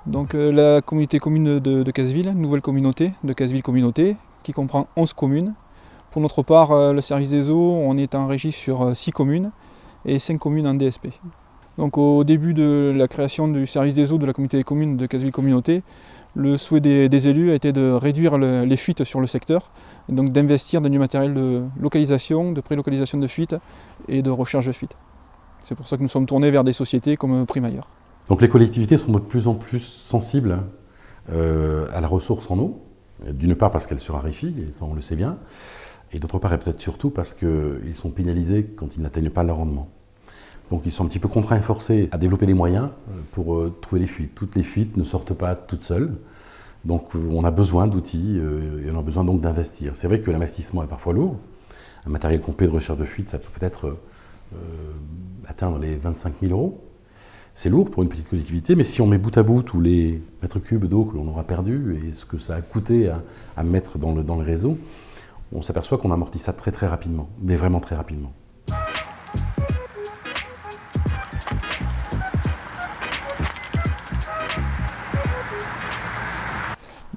Donc la communauté commune de Casseville, nouvelle communauté de Casseville Communauté, qui comprend 11 communes. Pour notre part, le service des eaux, on est en régie sur 6 communes et 5 communes en DSP. Donc au début de la création du service des eaux de la communauté des communes de Casseville Communauté, le souhait des élus a été de réduire les fuites sur le secteur, et donc d'investir dans du matériel de localisation, de pré-localisation de fuites et de recherche de fuites. C'est pour ça que nous sommes tournés vers des sociétés comme Primailleur. Donc les collectivités sont de plus en plus sensibles à la ressource en eau, d'une part parce qu'elle se raréfie, et ça on le sait bien, et d'autre part et peut-être surtout parce qu'ils sont pénalisés quand ils n'atteignent pas leur rendement. Donc ils sont un petit peu contraints et forcés à développer les moyens pour trouver les fuites. Toutes les fuites ne sortent pas toutes seules, donc on a besoin d'outils et on a besoin donc d'investir. C'est vrai que l'investissement est parfois lourd. Un matériel complet de recherche de fuite, ça peut peut-être atteindre les 25 000 €. C'est lourd pour une petite collectivité, mais si on met bout à bout tous les mètres cubes d'eau que l'on aura perdus et ce que ça a coûté à mettre dans le réseau, on s'aperçoit qu'on amortit ça très très rapidement, mais vraiment très rapidement.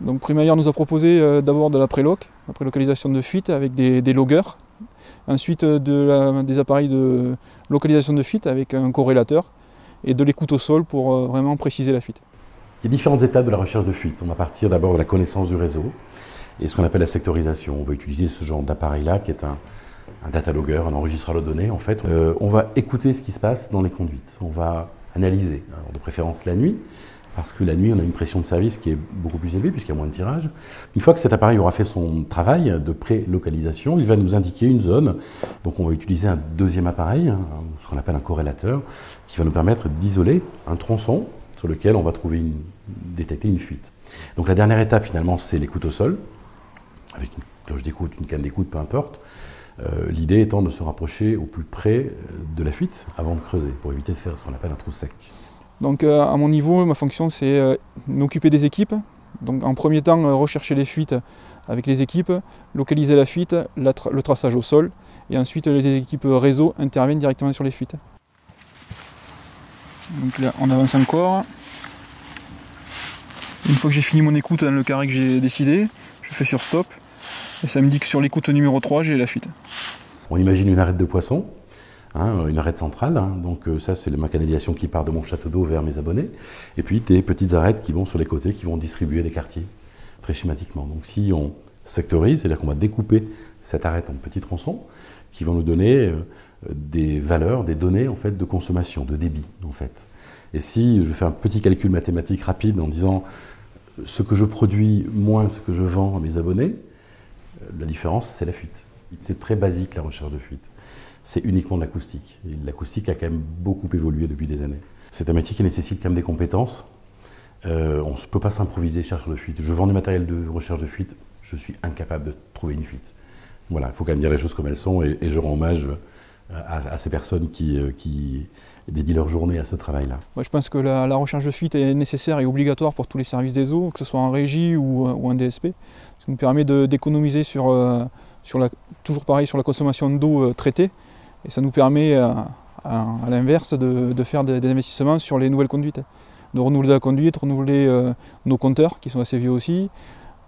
Donc Primailleur nous a proposé d'abord de la pré-localisation de fuite avec des loggers, ensuite des appareils de localisation de fuite avec un corrélateur et de l'écoute au sol pour vraiment préciser la fuite. Il y a différentes étapes de la recherche de fuite. On va partir d'abord de la connaissance du réseau et ce qu'on appelle la sectorisation. On va utiliser ce genre d'appareil-là qui est un data logger, un enregistreur de données en fait. On va écouter ce qui se passe dans les conduites. On va analyser, de préférence la nuit, parce que la nuit, on a une pression de service qui est beaucoup plus élevée puisqu'il y a moins de tirage. Une fois que cet appareil aura fait son travail de pré-localisation, il va nous indiquer une zone. Donc on va utiliser un deuxième appareil, ce qu'on appelle un corrélateur, qui va nous permettre d'isoler un tronçon sur lequel on va détecter une fuite. Donc la dernière étape finalement, c'est l'écoute au sol, avec une cloche d'écoute, une canne d'écoute, peu importe. L'idée étant de se rapprocher au plus près de la fuite avant de creuser, pour éviter de faire ce qu'on appelle un trou sec. Donc à mon niveau, ma fonction c'est m'occuper des équipes. Donc en premier temps, rechercher les fuites avec les équipes, localiser la fuite, le traçage au sol, et ensuite les équipes réseau interviennent directement sur les fuites. Donc là, on avance encore. Une fois que j'ai fini mon écoute dans le carré que j'ai décidé, je fais sur stop, et ça me dit que sur l'écoute numéro 3, j'ai la fuite. On imagine une arête de poisson. Une arête centrale, donc ça c'est ma canalisation qui part de mon château d'eau vers mes abonnés, et puis des petites arêtes qui vont sur les côtés, qui vont distribuer des quartiers, très schématiquement. Donc si on sectorise, c'est-à-dire qu'on va découper cette arête en petits tronçons, qui vont nous donner des valeurs, des données en fait, de consommation, de débit en fait. Et si je fais un petit calcul mathématique rapide en disant ce que je produis moins ce que je vends à mes abonnés, la différence c'est la fuite. C'est très basique la recherche de fuite. C'est uniquement de l'acoustique. L'acoustique a quand même beaucoup évolué depuis des années. C'est un métier qui nécessite quand même des compétences. On ne peut pas s'improviser chercheur de fuite. Je vends du matériel de recherche de fuite, je suis incapable de trouver une fuite. Voilà, il faut quand même dire les choses comme elles sont et je rends hommage à ces personnes qui dédient leur journée à ce travail-là. Je pense que la recherche de fuite est nécessaire et obligatoire pour tous les services des eaux, que ce soit en régie ou en DSP. Ça nous permet d'économiser toujours pareil sur la consommation d'eau traitée. Et ça nous permet, à l'inverse, de faire des investissements sur les nouvelles conduites. De renouveler la conduite, renouveler nos compteurs, qui sont assez vieux aussi,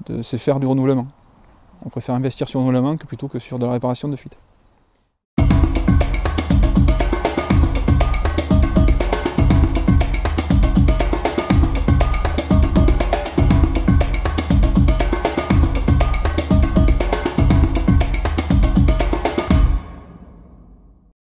de se faire du renouvellement. On préfère investir sur le renouvellement plutôt que sur de la réparation de fuite.